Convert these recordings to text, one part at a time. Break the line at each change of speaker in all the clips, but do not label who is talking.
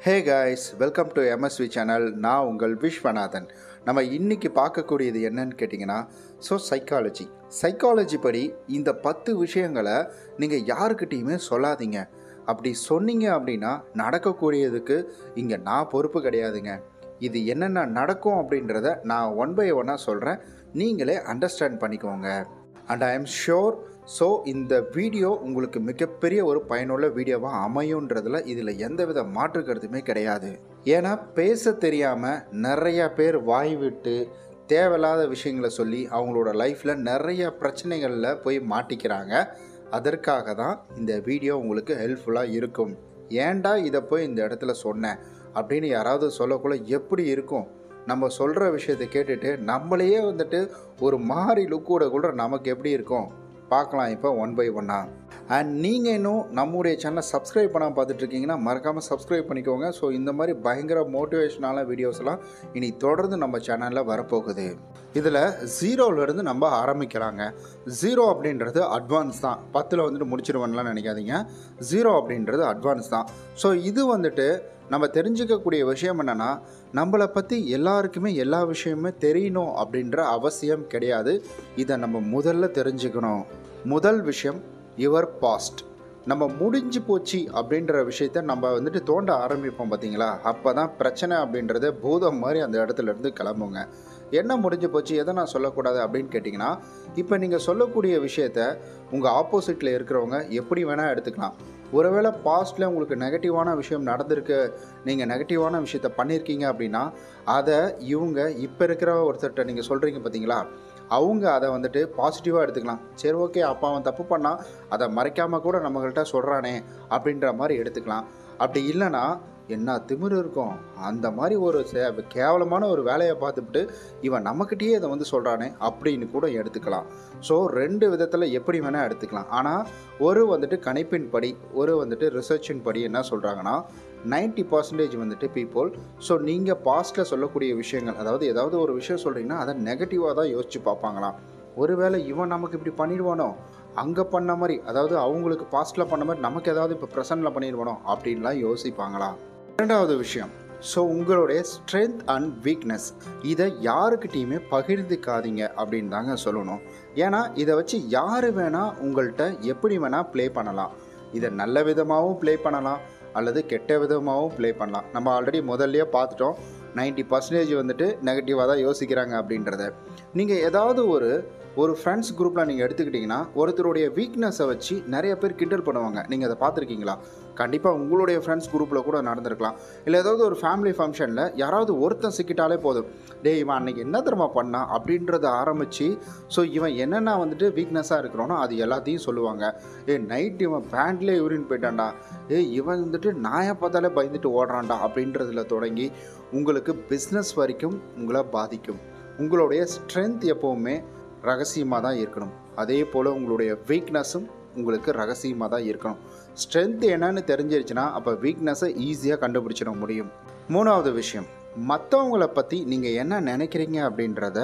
Hey guys, welcome to MSV channel. நான் உங்கள் விஸ்வநாதன். நம்ம இன்றைக்கி பார்க்கக்கூடியது என்னன்னு கேட்டிங்கன்னா, சைக்காலஜி படி இந்த 10 விஷயங்களை நீங்கள் யாருக்கிட்டேயுமே சொல்லாதீங்க. அப்படி சொன்னீங்க அப்படின்னா நடக்கக்கூடியதுக்கு இங்கே நான் பொறுப்பு கிடையாதுங்க. இது என்னென்ன நடக்கும் அப்படின்றத நான் ஒன் பை ஒன்னாக சொல்கிறேன், நீங்களே அண்டர்ஸ்டாண்ட் பண்ணிக்கோங்க. அண்ட் ஐ எம் ஷுர் இந்த வீடியோ உங்களுக்கு மிகப்பெரிய ஒரு பயனுள்ள வீடியோவாக அமையுன்றதில் இதில் எந்தவித மாற்று கருத்துமே கிடையாது. ஏன்னா பேச தெரியாமல் நிறையா பேர் வாய் விட்டு தேவையில்லாத விஷயங்களை சொல்லி அவங்களோட லைஃப்பில் நிறைய பிரச்சனைகளில் போய் மாட்டிக்கிறாங்க. அதற்காக தான் இந்த வீடியோ உங்களுக்கு ஹெல்ப்ஃபுல்லாக இருக்கும். ஏன்டா இதை போய் இந்த இடத்துல சொன்னேன் அப்படின்னு யாராவது சொல்லக்குள்ள எப்படி இருக்கும்? நம்ம சொல்கிற விஷயத்தை கேட்டுட்டு நம்மளையே ஒரு மாதிரி லுக்கோட கூட நமக்கு எப்படி இருக்கும் பார்க்கலாம் இப்போ ஒன் பை ஒன்னாக. அண்ட் நீங்கள் இன்னும் நம்முடைய சேனலை சப்ஸ்கிரைப் பண்ணாமல் பார்த்துட்ருக்கீங்கன்னா மறக்காமல் சப்ஸ்கிரைப் பண்ணிக்கோங்க. ஸோ இந்த மாதிரி பயங்கர மோட்டிவேஷனான வீடியோஸ்லாம் இனி தொடர்ந்து நம்ம சேனலில் வரப்போகுது. இதில் ஜீரோவிலேருந்து நம்ம ஆரம்பிக்கிறாங்க. ஜீரோ அப்படின்றது அட்வான்ஸ் தான். 10ல் முடிச்சிருவேன்லாம் நினைக்காதீங்க. ஜீரோ அப்படின்றது அட்வான்ஸ் தான். ஸோ இது நம்ம தெரிஞ்சிக்கக்கூடிய விஷயம் என்னென்னா, நம்மளை பற்றி எல்லாருக்குமே எல்லா விஷயமுமே தெரியணும் அப்படின்ற அவசியம் கிடையாது. இதை நம்ம முதல்ல தெரிஞ்சுக்கணும். முதல் விஷயம், யுவர் பாஸ்ட். நம்ம முடிஞ்சு போச்சு அப்படின்ற விஷயத்த நம்ம தோண்ட ஆரம்பிப்போம் பார்த்தீங்களா? அப்போ தான் பிரச்சனை அப்படின்றது பூதம் மாதிரி அந்த இடத்துல இருந்து கிளம்புங்க. என்ன முடிஞ்சு போச்சு, எதை நான் சொல்லக்கூடாது அப்படின்னு கேட்டிங்கன்னா, இப்போ நீங்கள் சொல்லக்கூடிய விஷயத்த உங்கள் ஆப்போசிட்டில் இருக்கிறவங்க எப்படி வேணால் எடுத்துக்கலாம். ஒருவேளை பாஸ்ட்டில் உங்களுக்கு நெகட்டிவான விஷயம் நடந்திருக்கு, நீங்கள் நெகட்டிவான விஷயத்த பண்ணியிருக்கீங்க அப்படின்னா, அதை இவங்க இப்போ இருக்கிற ஒருத்தர்கிட்ட நீங்கள் சொல்கிறீங்க பார்த்தீங்களா, அவங்க அதை பாசிட்டிவாக எடுத்துக்கலாம். சரி, ஓகே, அப்போ அவன் தப்பு பண்ணால் அதை மறைக்காமல் கூட நம்மகிட்ட சொல்கிறானே அப்படின்ற மாதிரி எடுத்துக்கலாம். அப்படி இல்லைன்னா என்ன திமிரு இருக்கும், அந்த மாதிரி ஒரு கேவலமான ஒரு வேலையை பார்த்துட்டு இவன் நம்மக்கிட்டேயே இதை சொல்கிறானே அப்படின்னு கூட எடுத்துக்கலாம். ஸோ 2 விதத்தில் எப்படி வேணால் எடுத்துக்கலாம். ஆனால் ஒரு கணிப்பின் படி, ஒரு ரிசர்ச்சின் படி என்ன சொல்கிறாங்கன்னா, 90% பீப்புள் நீங்கள் பாஸ்ட்டில் சொல்லக்கூடிய விஷயங்கள், அதாவது ஏதாவது ஒரு விஷயம் சொல்கிறீங்கன்னா அதை நெகட்டிவாக தான் யோசித்து பார்ப்பாங்களாம். ஒருவேளை இவன் நமக்கு இப்படி பண்ணிடுவானோ, அங்கே பண்ண மாதிரி, அதாவது அவங்களுக்கு பாஸ்ட்டில் பண்ண மாதிரி நமக்கு ஏதாவது இப்போ ப்ரெசென்ட்டில் பண்ணிடுவானோ அப்படின்லாம் யோசிப்பாங்களாம். 2வது விஷயம், உங்களுடைய ஸ்ட்ரென்த் அண்ட் வீக்னஸ், இதை யாருக்கிட்டையுமே பகிர்ந்துக்காதீங்க அப்படின்னு தாங்க சொல்லணும். ஏன்னா இதை வச்சு யார் வேணால் உங்கள்கிட்ட எப்படி வேணால் ப்ளே பண்ணலாம். இதை நல்ல விதமாகவும் ப்ளே பண்ணலாம் அல்லது கெட்ட விதமாகவும் ப்ளே பண்ணலாம். நம்ம ஆல்ரெடி முதல்லையே பார்த்துட்டோம், 90% நெகட்டிவாக தான் யோசிக்கிறாங்க அப்படின்றத. நீங்கள் ஏதாவது ஒரு ஃப்ரெண்ட்ஸ் குரூப்பில் நீங்கள் எடுத்துக்கிட்டிங்கன்னா, ஒருத்தருடைய வீக்னஸை வச்சு நிறைய பேர் கிண்டல் பண்ணுவாங்க. நீங்கள் அதை பார்த்துருக்கீங்களா? கண்டிப்பாக உங்களுடைய ஃப்ரெண்ட்ஸ் குரூப்பில் கூட நடந்திருக்கலாம். இல்லை ஏதாவது ஒரு ஃபேமிலி ஃபங்க்ஷனில் யாராவது ஒருத்தன் சிக்கிட்டாலே போதும், டே இவன் அன்றைக்கி என்ன தெரியுமா பண்ணான் அப்படின்றத ஆரம்பித்து இவன் என்னென்ன வீக்னஸாக இருக்கிறோனோ அது எல்லாத்தையும் சொல்லுவாங்க. நைட் இவன் பேண்ட்லேயே யூரின் போயிட்டான்டா, இவன் நாயை பார்த்தாலே பயந்துட்டு ஓடுறான்டா அப்படின்றதுல தொடங்கி உங்களுக்கு பிஸ்னஸ் வரைக்கும் உங்களை பாதிக்கும். உங்களுடைய ஸ்ட்ரென்த் எப்போவுமே ரகசியமாக தான் இருக்கணும். அதே போல் உங்களுடைய வீக்னஸும் உங்களுக்கு ரகசியமாக தான் இருக்கணும். ஸ்ட்ரென்த் என்னன்னு தெரிஞ்சிருச்சுன்னா அப்போ வீக்னஸை ஈஸியாக கண்டுபிடிச்சிட முடியும். 3வது விஷயம், மற்றவங்கள பற்றி நீங்கள் என்ன நினைக்கிறீங்க அப்படின்றத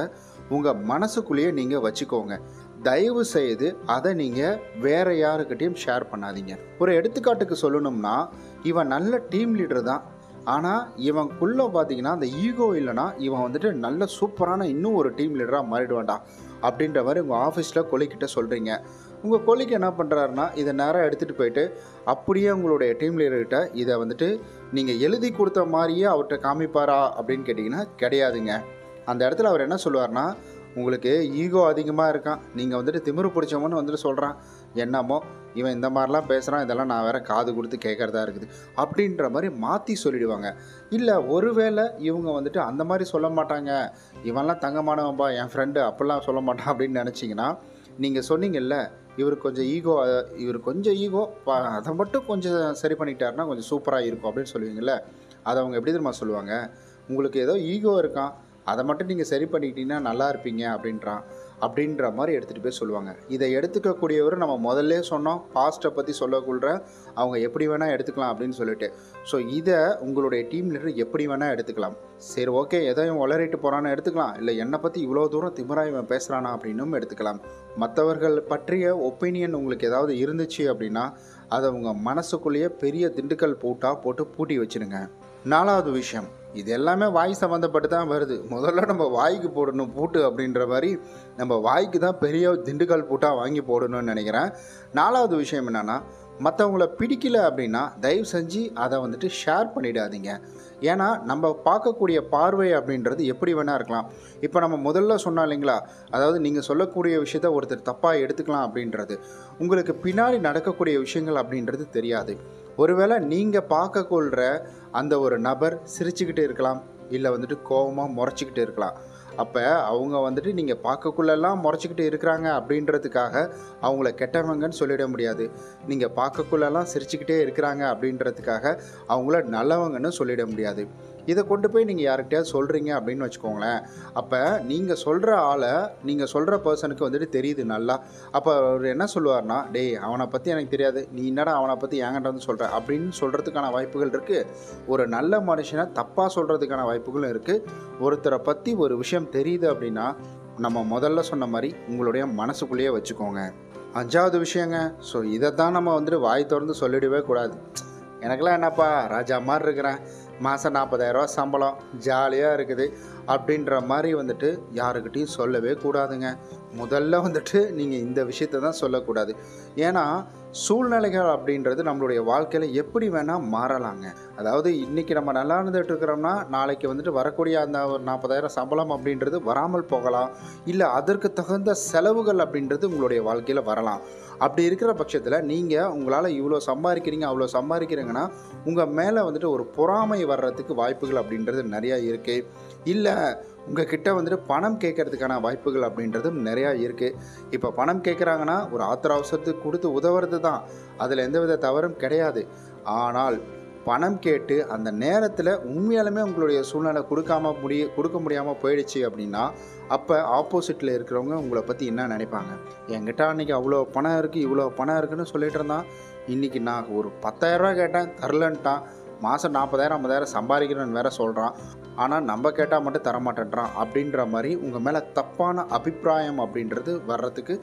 உங்கள் மனசுக்குள்ளேயே நீங்கள் வச்சுக்கோங்க. தயவு செய்து அதை நீங்கள் வேறு யாருக்கிட்டையும் ஷேர் பண்ணாதீங்க. ஒரு எடுத்துக்காட்டுக்கு சொல்லணும்னா, இவன் நல்ல டீம் லீடர் தான், ஆனால் இவனுக்குள்ளே பார்த்தீங்கன்னா அந்த ஈகோ இல்லைனா இவன் நல்ல சூப்பரான இன்னும் ஒரு டீம் லீடராக மாறிடுவான்டா அப்படின்ற மாதிரி உங்கள் ஆஃபீஸில் கொலிக்கிட்ட சொல்கிறீங்க. உங்கள் கொலிக்கு என்ன பண்ணுறாருன்னா, இதை நேராக எடுத்துகிட்டு போயிட்டு அப்படியே உங்களுடைய டீம் லீடர்கிட்ட இதை நீங்கள் எழுதி கொடுத்த மாதிரியே அவர்கிட்ட காமிப்பாரா அப்படின்னு கேட்டிங்கன்னா கிடையாதுங்க. அந்த இடத்துல அவர் என்ன சொல்லுவார்னா, உங்களுக்கு ஈகோ அதிகமாக இருக்கான், நீங்கள் திமிரு பிடிச்சவன்னு சொல்கிறான், என்னமோ இவன் இந்த மாதிரிலாம் பேசுகிறான், இதெல்லாம் நான் வேறு காது கொடுத்து கேட்குறதா இருக்குது அப்படின்ற மாதிரி மாற்றி சொல்லிவிடுவாங்க. இல்லை ஒருவேளை இவங்க அந்த மாதிரி சொல்ல மாட்டாங்க, இவன்லாம் தங்கமானவன்பா என் ஃப்ரெண்டு அப்படிலாம் சொல்ல மாட்டான் அப்படின்னு நினச்சிங்கன்னா, நீங்கள் சொன்னீங்கல்ல இவர் கொஞ்சம் ஈகோ அதை மட்டும் கொஞ்சம் சரி பண்ணிட்டாருன்னா கொஞ்சம் சூப்பராக இருக்கும் அப்படின்னு சொல்லுவீங்கள்ல, அதை அவங்க எப்படி தெரியுமா சொல்லுவாங்க, உங்களுக்கு ஏதோ ஈகோ இருக்கான், அதை மட்டும் நீங்கள் சரி பண்ணிக்கிட்டீங்கன்னா நல்லா இருப்பீங்க அப்படின்ற மாதிரி எடுத்துகிட்டு போய் சொல்லுவாங்க. இதை எடுத்துக்கக்கூடியவர் நம்ம முதல்ல சொன்னோம், பாஸ்ட்டை பற்றி சொல்லக்குள்ள அவங்க எப்படி வேணால் எடுத்துக்கலாம் அப்படின்னு சொல்லிட்டு. இதை உங்களுடைய டீம் லீடர் எப்படி வேணால் எடுத்துக்கலாம். சரி, ஓகே, எதையும் உளறிட்டு போகிறான்னு எடுத்துக்கலாம், இல்லை என்னை பற்றி இவ்வளோ தூரம் திமிராக இவன் பேசுகிறானா அப்படின்னும் எடுத்துக்கலாம். மற்றவர்கள் பற்றிய ஒப்பீனியன் உங்களுக்கு ஏதாவது இருந்துச்சு அப்படின்னா அதை உங்கள் மனசுக்குள்ளேயே பெரிய திண்டுக்கல் போட்டு பூட்டி வச்சுருங்க. 4வது விஷயம், இது எல்லாமே வாய் சம்மந்தப்பட்டு தான் வருது. முதல்ல நம்ம வாய்க்கு போடணும் பூட்டு அப்படின்ற மாதிரி நம்ம வாய்க்கு தான் பெரிய திண்டுக்கல் பூட்டாக வாங்கி போடணும்னு நினைக்கிறேன். 4வது விஷயம் என்னென்னா, மற்றவங்கள பிடிக்கல அப்படின்னா தயவு செஞ்சு அதை வந்துட்டு ஷேர் பண்ணிடாதீங்க. ஏன்னா நம்ம பார்க்கக்கூடிய பார்வை அப்படின்றது எப்படி வேணால் இருக்கலாம். இப்போ நம்ம முதல்ல சொன்னோம் இல்லைங்களா, அதாவது நீங்கள் சொல்லக்கூடிய விஷயத்த ஒருத்தர் தப்பாக எடுத்துக்கலாம் அப்படின்றது. உங்களுக்கு பின்னாடி நடக்கக்கூடிய விஷயங்கள் அப்படின்றது தெரியாது. ஒருவேளை நீங்கள் பார்க்கக்கொள்கிற அந்த ஒரு நபர் சிரிச்சுக்கிட்டு இருக்கலாம், இல்லை வந்துட்டு கோபமாக முறைச்சிக்கிட்டு இருக்கலாம். அப்போ அவங்க வந்துட்டு நீங்கள் பார்க்கக்குள்ளெல்லாம் முறைச்சிக்கிட்டு இருக்கிறாங்க அப்படின்றதுக்காக அவங்கள கெட்டவங்கன்னு சொல்லிட முடியாது. நீங்கள் பார்க்கக்குள்ளெல்லாம் சிரிச்சுக்கிட்டே இருக்கிறாங்க அப்படின்றதுக்காக அவங்கள நல்லவங்கன்னு சொல்லிட முடியாது. இதை கொண்டு போய் நீங்கள் யார்கிட்டயாவது சொல்கிறீங்க அப்படின்னு வச்சுக்கோங்களேன். அப்போ நீங்கள் சொல்கிற ஆளை நீங்கள் சொல்கிற பர்சனுக்கு வந்துட்டு தெரியுது நல்லா. அப்போ அவர் என்ன சொல்லுவார்னா, டேய் அவனை பற்றி எனக்கு தெரியாது, நீ என்னடா அவனை பற்றி என்கிட்ட வந்து சொல்கிற அப்படின்னு சொல்கிறதுக்கான வாய்ப்புகள் இருக்குது. ஒரு நல்ல மனுஷனை தப்பாக சொல்கிறதுக்கான வாய்ப்புகளும் இருக்குது. ஒருத்தரை பற்றி ஒரு விஷயம் தெரியுது அப்படின்னா நம்ம முதல்ல சொன்ன மாதிரி உங்களுடைய மனசுக்குள்ளேயே வச்சுக்கோங்க. 5வது விஷயங்க, ஸோ இதை தான் நம்ம வந்துட்டு வாய் திறந்து சொல்லிடவே கூடாது. எனக்கெல்லாம் என்னப்பா ராஜா மாதிரி இருக்கிறேன், மாதம் 40,000 சம்பளம், ஜாலியாக இருக்குது அப்படின்ற மாதிரி வந்துட்டு யாருக்கிட்டையும் சொல்லவே கூடாதுங்க. முதல்ல வந்துட்டு நீங்கள் இந்த விஷயத்தை தான் சொல்லக்கூடாது. ஏன்னா சூழ்நிலைகள் அப்படின்றது நம்மளுடைய வாழ்க்கையில் எப்படி வேணால் மாறலாங்க. அதாவது இன்றைக்கி நம்ம நல்லா இருந்துகிட்டு இருக்கிறோம்னா நாளைக்கு வந்துட்டு வரக்கூடிய அந்த ஒரு 40,000 சம்பளம் அப்படின்றது வராமல் போகலாம். இல்லை அதற்கு தகுந்த செலவுகள் அப்படின்றது உங்களுடைய வாழ்க்கையில் வரலாம். அப்படி இருக்கிற பட்சத்தில் நீங்கள் உங்களால் இவ்வளோ சம்பாதிக்கிறீங்க அவ்வளோ சம்பாதிக்கிறீங்கன்னா உங்கள் மேலே வந்துட்டு ஒரு பொறாமை வர்றதுக்கு வாய்ப்புகள் அப்படின்றது நிறையா இருக்குது. இல்லை உங்கள் கிட்ட வந்துட்டு பணம் கேட்கறதுக்கான வாய்ப்புகள் அப்படின்றதும் நிறையா இருக்குது. இப்போ பணம் கேட்குறாங்கன்னா ஒரு ஆத்திர அவசரத்துக்கு கொடுத்து உதவுறது தான், அதில் எந்தவித தவறும் கிடையாது. ஆனால் பணம் கேட்டு அந்த நேரத்தில் உண்மையாலுமே உங்களுடைய சூழ்நிலை கொடுக்க முடியாமல் போயிடுச்சு அப்படின்னா அப்போ ஆப்போசிட்டில் இருக்கிறவங்க உங்களை பற்றி என்ன நினைப்பாங்க? என்கிட்ட அன்றைக்கி அவ்வளோ பணம் இருக்குது இவ்வளோ பணம் இருக்குதுன்னு சொல்லிட்டு இருந்தான், இன்றைக்கி நான் ஒரு 10,000 கேட்டேன் தரலன்ட்டான், மாதம் 40,000 50,000 சம்பாதிக்கிறேன்னு வேற சொல்கிறான், ஆனால் நம்ம கேட்டால் மட்டும் தரமாட்டேன்றான் அப்படின்ற மாதிரி உங்கள் மேலே தப்பான அபிப்பிராயம் அப்படின்றது வர்றதுக்கு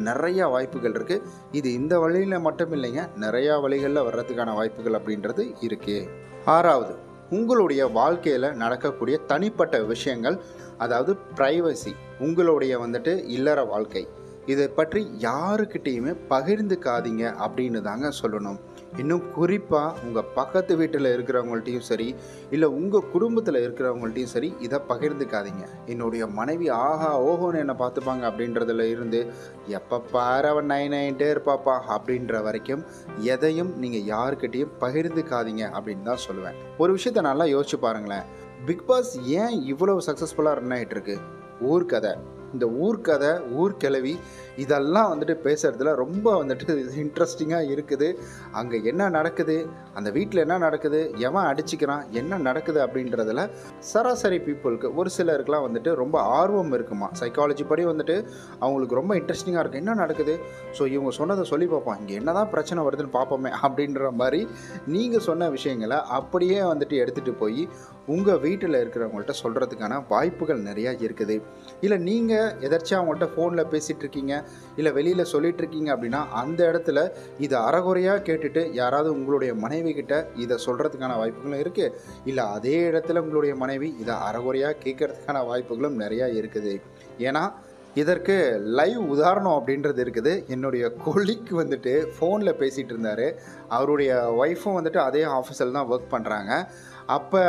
நிறையா வாய்ப்புகள் இருக்குது. இது இந்த வழியில் மட்டும் இல்லைங்க, நிறையா வழிகளில் வர்றதுக்கான வாய்ப்புகள் அப்படின்றது இருக்குது. 6வது, உங்களுடைய வாழ்க்கையில் நடக்கக்கூடிய தனிப்பட்ட விஷயங்கள், அதாவது ப்ரைவசி, உங்களுடைய வந்துட்டு இல்லற வாழ்க்கை, இதை பற்றி யாருக்கிட்டேயுமே பகிர்ந்துக்காதீங்க அப்படின்னு தாங்க சொல்லணும். இன்னும் குறிப்பாக உங்கள் பக்கத்து வீட்டில் இருக்கிறவங்கள்ட்டையும் சரி, இல்லை உங்கள் குடும்பத்தில் இருக்கிறவங்கள்ட்டையும் சரி இதை பகிர்ந்துக்காதீங்க. என்னுடைய மனைவி ஆஹா ஓஹோன்னு என்னை பார்த்துப்பாங்க அப்படின்றதுல இருந்து எப்போ பாரு அவன் நைன்ட்டே இருப்பாப்பா அப்படின்ற வரைக்கும் எதையும் நீங்கள் யாருக்கிட்டையும் பகிர்ந்துக்காதீங்க அப்படின்னு தான் சொல்லுவேன். ஒரு விஷயத்த நல்லா யோசிச்சு பாருங்களேன், பிக் பாஸ் ஏன் இவ்வளவு சக்ஸஸ்ஃபுல்லாக ரன் ஆகிட்டு இருக்கு? ஊர்கதை, இந்த ஊர்கதை, ஊர்கிழவி இதெல்லாம் வந்துட்டு பேசுகிறதுல ரொம்ப வந்துட்டு இன்ட்ரெஸ்டிங்காக இருக்குது. அங்கே என்ன நடக்குது, அந்த வீட்டில் என்ன நடக்குது, எவன் அடிச்சுக்கிறான், என்ன நடக்குது அப்படின்றதுல சராசரி பீப்புளுக்கு ஒரு சிலருக்குலாம் வந்துட்டு ரொம்ப ஆர்வம் இருக்குமா. சைக்காலஜி படி வந்துட்டு அவங்களுக்கு ரொம்ப இன்ட்ரெஸ்டிங்காக இருக்குது, என்ன நடக்குது, ஸோ இவங்க சொன்னதை சொல்லி பார்ப்போம், இங்கே என்ன தான் பிரச்சனை வருதுன்னு பார்ப்போமே அப்படின்ற மாதிரி நீங்கள் சொன்ன விஷயங்களை அப்படியே வந்துட்டு எடுத்துகிட்டு போய் உங்கள் வீட்டில் இருக்கிறவங்கள்ட்ட சொல்கிறதுக்கான வாய்ப்புகள் நிறையா இருக்குது. இல்லை நீங்கள் எதாச்சும் அவங்கள்ட்ட ஃபோனில் பேசிகிட்டு இருக்கீங்க, இல்லை வெளியில் சொல்லிகிட்டு இருக்கீங்க அப்படின்னா அந்த இடத்துல இதை அறகுறையாக கேட்டுட்டு யாராவது உங்களுடைய மனைவி கிட்ட இதை சொல்கிறதுக்கான வாய்ப்புகளும் இருக்குது. இல்லை அதே இடத்துல உங்களுடைய மனைவி இதை அறகுறையாக கேட்கறதுக்கான வாய்ப்புகளும் நிறையா இருக்குது. ஏன்னா இதற்கு லைவ் உதாரணம் அப்படின்றது இருக்குது. என்னுடைய கொலிக்கு வந்துட்டு ஃபோனில் பேசிகிட்டு இருந்தார், அவருடைய ஒய்ஃபும் வந்துட்டு அதே ஆஃபீஸில் தான் ஒர்க் பண்ணுறாங்க. அப்போ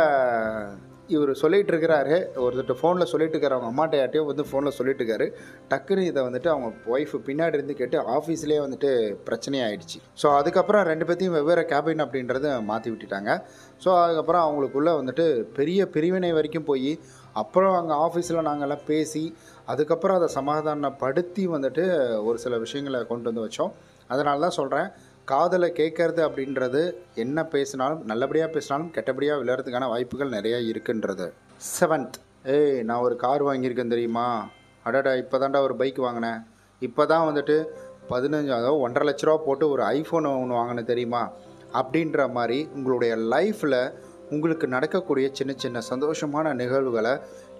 இவர் சொல்லிகிட்டு இருக்கிறாரு, ஒருத்தர் ஃபோனில் சொல்லிட்டு இருக்காரு, அவங்க அம்மாட்ட யார்ட்டையும் வந்து ஃபோனில் சொல்லிட்டு இருக்காரு. டக்குன்னு இதை வந்துட்டு அவங்க ஒய்ஃபு பின்னாடி இருந்து கேட்டு ஆஃபீஸ்லேயே வந்துட்டு பிரச்சனையாயிடுச்சு. ஸோ அதுக்கப்புறம் 2 பேர்த்தையும் வெவ்வேறு கேபின் அப்படின்றத மாற்றி விட்டுட்டாங்க. ஸோ அதுக்கப்புறம் அவங்களுக்குள்ளே வந்துட்டு பெரிய பிரிவினை வரைக்கும் போய் அப்புறம் அங்கே ஆஃபீஸில் நாங்கள்லாம் பேசி அதுக்கப்புறம் அதை சமாதானப்படுத்தி வந்துட்டு ஒரு சில விஷயங்களை கொண்டு வந்து வச்சோம். அதனால தான் சொல்கிறேன், காதலை கேட்கறது அப்படின்றது என்ன பேசினாலும், நல்லபடியாக பேசினாலும் கெட்டபடியாக விளையாடுறதுக்கான வாய்ப்புகள் நிறையா இருக்குன்றது. 7th, நான் ஒரு கார் வாங்கியிருக்கேன் தெரியுமா, அடடா இப்போ தான்டா ஒரு பைக் வாங்கினேன், இப்போ தான் வந்துட்டு 15 அதாவது 1.5 லட்ச ரூபா போட்டு ஒரு ஐஃபோன் ஒன்று வாங்கினேன் தெரியுமா அப்படின்ற மாதிரி உங்களுடைய லைஃப்பில் உங்களுக்கு நடக்கக்கூடிய சின்ன சின்ன சந்தோஷமான நிகழ்வுகளை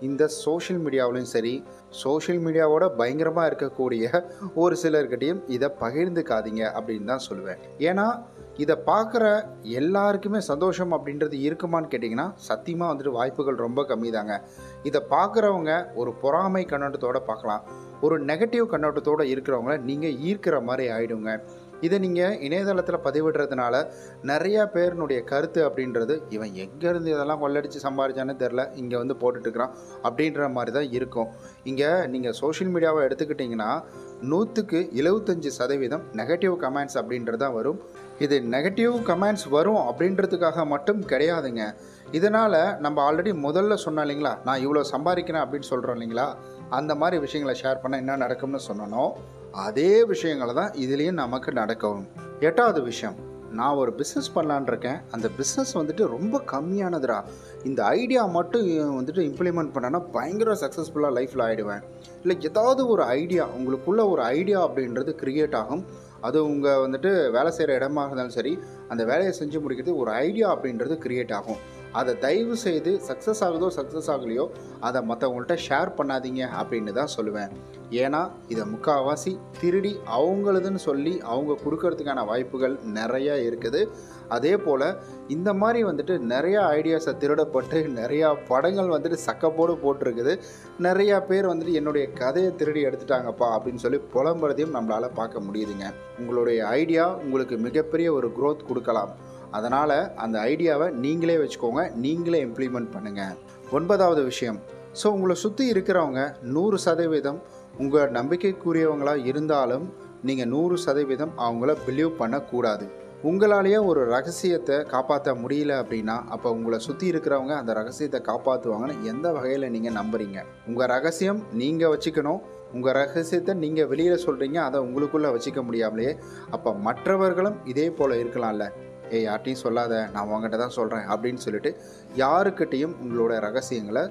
இந்த சோஷியல் மீடியாவிலையும் சரி, சோஷியல் மீடியாவோட பயங்கரமாக இருக்கக்கூடிய ஒரு சிலர்கிட்டையும் இதை பகிர்ந்துக்காதீங்க அப்படின்னு தான் சொல்லுவேன். ஏன்னா இதை பார்க்குற எல்லாருக்குமே சந்தோஷம் அப்படின்றது இருக்குமான்னு கேட்டிங்கன்னா சத்தியமாக வந்துட்டு வாய்ப்புகள் ரொம்ப கம்மி தாங்க. இதை பார்க்குறவங்க ஒரு பொறாமை கண்ணோட்டத்தோடு பார்க்கலாம். ஒரு நெகட்டிவ் கண்ணோட்டத்தோடு இருக்கிறவங்கள நீங்கள் ஈர்க்கிற மாதிரி ஆகிடுங்க. இதை நீங்கள் இணையதளத்தில் பதிவிடுறதுனால நிறையா பேருனுடைய கருத்து அப்படின்றது, இவன் எங்கேருந்து இதெல்லாம் கொள்ளடிச்சு சம்பாதிச்சானே தெரில, இங்கே வந்து போட்டுட்ருக்கிறான் அப்படின்ற மாதிரி தான் இருக்கும். இங்கே நீங்கள் சோஷியல் மீடியாவை எடுத்துக்கிட்டிங்கன்னா 100க்கு 75% நெகட்டிவ் கமெண்ட்ஸ் அப்படின்றது தான் வரும். இது நெகட்டிவ் கமெண்ட்ஸ் வரும் அப்படின்றதுக்காக மட்டும் கிடையாதுங்க. இதனால் நம்ம ஆல்ரெடி முதல்ல சொன்னோம் இல்லைங்களா, நான் இவ்வளோ சம்பாதிக்கிறேன் அப்படின்னு சொல்கிறோம் இல்லைங்களா, அந்த மாதிரி விஷயங்களை ஷேர் பண்ணால் என்ன நடக்கும்னு சொன்னனோ அதே விஷயங்களை தான் இதுலேயும் நமக்கு நடக்கும். 8வது விஷயம், நான் ஒரு பிஸ்னஸ் பண்ணலான் இருக்கேன், அந்த பிஸ்னஸ் வந்துட்டு ரொம்ப கம்மியானதுடா, இந்த ஐடியா மட்டும் வந்துட்டு இம்ப்ளிமெண்ட் பண்ணேன்னா பயங்கர சக்ஸஸ்ஃபுல்லாக லைஃப்பில் ஆகிடுவேன். இல்லை ஏதாவது ஒரு ஐடியா, உங்களுக்குள்ள ஒரு ஐடியா அப்படின்றது க்ரியேட் ஆகும். அது உங்கள் வந்துட்டு வேலை செய்கிற இடமா இருந்தாலும் சரி, அந்த வேலையை செஞ்சு முடிக்கிறது ஒரு ஐடியா அப்படின்றது க்ரியேட் ஆகும். அதை தயவு செய்து சக்ஸஸ் ஆகுதோ சக்ஸஸ் ஆகலையோ அதை மற்றவங்கள்ட்ட ஷேர் பண்ணாதீங்க அப்படின்னு தான் சொல்லுவேன். ஏன்னா இதை முக்கால்வாசி திருடி அவங்களதுன்னு சொல்லி அவங்க கொடுக்கறதுக்கான வாய்ப்புகள் நிறையா இருக்குது. அதே போல் இந்த மாதிரி வந்துட்டு நிறையா ஐடியாஸை திருடப்பட்டு நிறையா படங்கள் வந்துட்டு சக்கப்போடு போட்டிருக்குது. நிறையா பேர் வந்துட்டு என்னுடைய கதையை திருடி எடுத்துட்டாங்கப்பா அப்படின்னு சொல்லி புலம்புறதையும் நம்மளால் பார்க்க முடியுதுங்க. உங்களுடைய ஐடியா உங்களுக்கு மிகப்பெரிய ஒரு க்ரோத் கொடுக்கலாம். அதனால் அந்த ஐடியாவை நீங்களே வச்சுக்கோங்க, நீங்களே இம்ப்ளிமெண்ட் பண்ணுங்கள். 9வது விஷயம், ஸோ உங்களை சுற்றி இருக்கிறவங்க 100% உங்கள் நம்பிக்கைக்குரியவங்களாக இருந்தாலும் நீங்கள் 100% அவங்கள பிலீவ் பண்ணக்கூடாது. உங்களாலேயே ஒரு ரகசியத்தை காப்பாற்ற முடியல அப்படின்னா அப்போ உங்களை சுற்றி இருக்கிறவங்க அந்த ரகசியத்தை காப்பாற்றுவாங்கன்னு எந்த வகையில் நீங்கள் நம்புறீங்க? உங்கள் ரகசியம் நீங்கள் வச்சுக்கணும். உங்கள் ரகசியத்தை நீங்கள் வெளியில் சொல்கிறீங்க, அதை உங்களுக்குள்ளே வச்சுக்க முடியாமலே அப்போ மற்றவர்களும் இதே போல் இருக்கலாம்ல. யார்ட்டையும் சொல்லாத, நான் உங்ககிட்ட தான் சொல்கிறேன் அப்படின்னு சொல்லிட்டு யாருக்கிட்டையும் உங்களோட ரகசியங்களை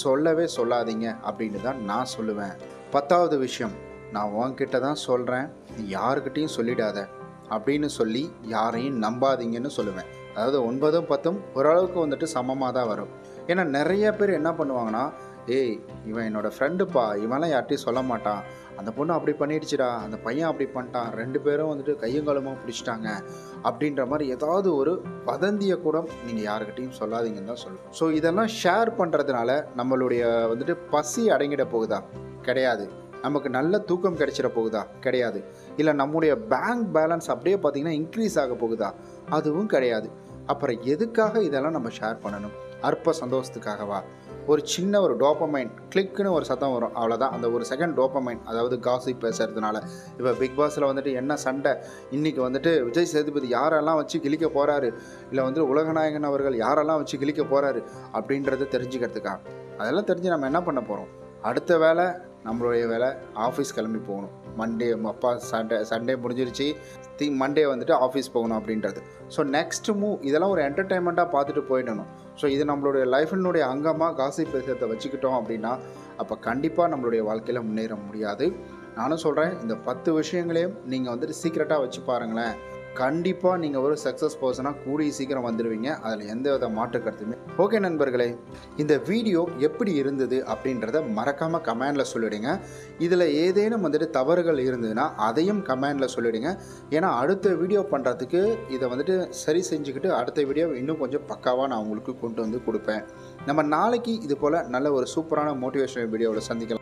சொல்லவே சொல்லாதீங்க அப்படின்னு தான் நான் சொல்லுவேன். 10வது விஷயம், நான் உங்ககிட்ட தான் சொல்கிறேன், நீ யாருக்கிட்டையும் சொல்லிடாத அப்படின்னு சொல்லி யாரையும் நம்பாதீங்கன்னு சொல்லுவேன். அதாவது 9ம் 10ம் ஓரளவுக்கு வந்துட்டு சமமாக தான் வரும். ஏன்னா நிறைய பேர் என்ன பண்ணுவாங்கன்னா, இவன் என்னோடய ஃப்ரெண்டுப்பா, இவன்லாம் யார்ட்டையும் சொல்ல மாட்டான், அந்த பொண்ணு அப்படி பண்ணிடுச்சுடா, அந்த பையன் அப்படி பண்ணிட்டான், 2 பேரும் வந்துட்டு கையங்காலமாக பிடிச்சிட்டாங்க அப்படின்ற மாதிரி ஏதாவது ஒரு வதந்தியை கூட நீங்கள் யாருக்கிட்டையும் சொல்லாதீங்கன்னு தான் சொல்லுவோம். ஸோ இதெல்லாம் ஷேர் பண்ணுறதுனால நம்மளுடைய வந்துட்டு பசி அடங்கிட போகுதா? கிடையாது. நமக்கு நல்ல தூக்கம் கிடைச்சிட போகுதா? கிடையாது. இல்லை நம்முடைய பேங்க் பேலன்ஸ் அப்படியே பார்த்திங்கன்னா இன்க்ரீஸ் ஆக போகுதா? அதுவும் கிடையாது. அப்புறம் எதுக்காக இதெல்லாம் நம்ம ஷேர் பண்ணணும்? அற்ப சந்தோஷத்துக்காகவா? ஒரு சின்ன ஒரு டோப்பமைன் கிளிக்குன்னு ஒரு சத்தம் வரும், அவ்வளோதான். அந்த ஒரு செகண்ட் டோப்பமைன், அதாவது காசிப் பேசுறதுனால. இப்போ பிக் பாஸில் வந்துட்டு என்ன சண்டை, இன்றைக்கி வந்துட்டு விஜய் சேதுபதி யாரெல்லாம் வச்சு கிழிக்க போகிறாரு, இல்லை வந்து உலகநாயகன் அவர்கள் யாரெல்லாம் வச்சு கிழிக்க போகிறாரு அப்படின்றத தெரிஞ்சுக்கிறதுக்காக. அதெல்லாம் தெரிஞ்சு நம்ம என்ன பண்ண போகிறோம்? அடுத்த வேலை நம்மளுடைய வேலை ஆஃபீஸ் கிளம்பி போகணும். மண்டே அப்பா சண்டே முடிஞ்சிருச்சு, மண்டே வந்துட்டு ஆஃபீஸ் போகணும் அப்படின்றது. ஸோ நெக்ஸ்ட் மூவ் இதெல்லாம் ஒரு என்டர்டெயின்மெண்ட்டாக பார்த்துட்டு போயிடணும். ஸோ இது நம்மளுடைய லைஃபினுடைய அங்கமாக காசிப் பேசுறதை வச்சுக்கிட்டோம் அப்படின்னா அப்போ கண்டிப்பாக நம்மளுடைய வாழ்க்கையில் முன்னேற முடியாது. நானும் சொல்கிறேன், இந்த 10 விஷயங்களையும் நீங்கள் வந்துட்டு சீக்ரெட்டாக வச்சு பாருங்களேன், கண்டிப்பாக நீங்கள் ஒரு சக்ஸஸ் பர்சனாக கூடிய சீக்கிரம் வந்துடுவீங்க. அதில் எந்த வித மாற்று கருத்துமே. ஓகே நண்பர்களே, இந்த வீடியோ எப்படி இருந்தது அப்படின்றத மறக்காமல் கமெண்டில் சொல்லிவிடுங்க. இதில் ஏதேனும் வந்துட்டு தவறுகள் இருந்ததுன்னா அதையும் கமெண்டில் சொல்லிவிடுங்க. ஏன்னா அடுத்த வீடியோ பண்ணுறதுக்கு இதை வந்துட்டு சரி செஞ்சுக்கிட்டு அடுத்த வீடியோ இன்னும் கொஞ்சம் பக்காவாக நான் உங்களுக்கு கொண்டு வந்து கொடுப்பேன். நம்ம நாளைக்கு இது போல் நல்ல ஒரு சூப்பரான மோட்டிவேஷனல் வீடியோவில் சந்திக்கலாம்.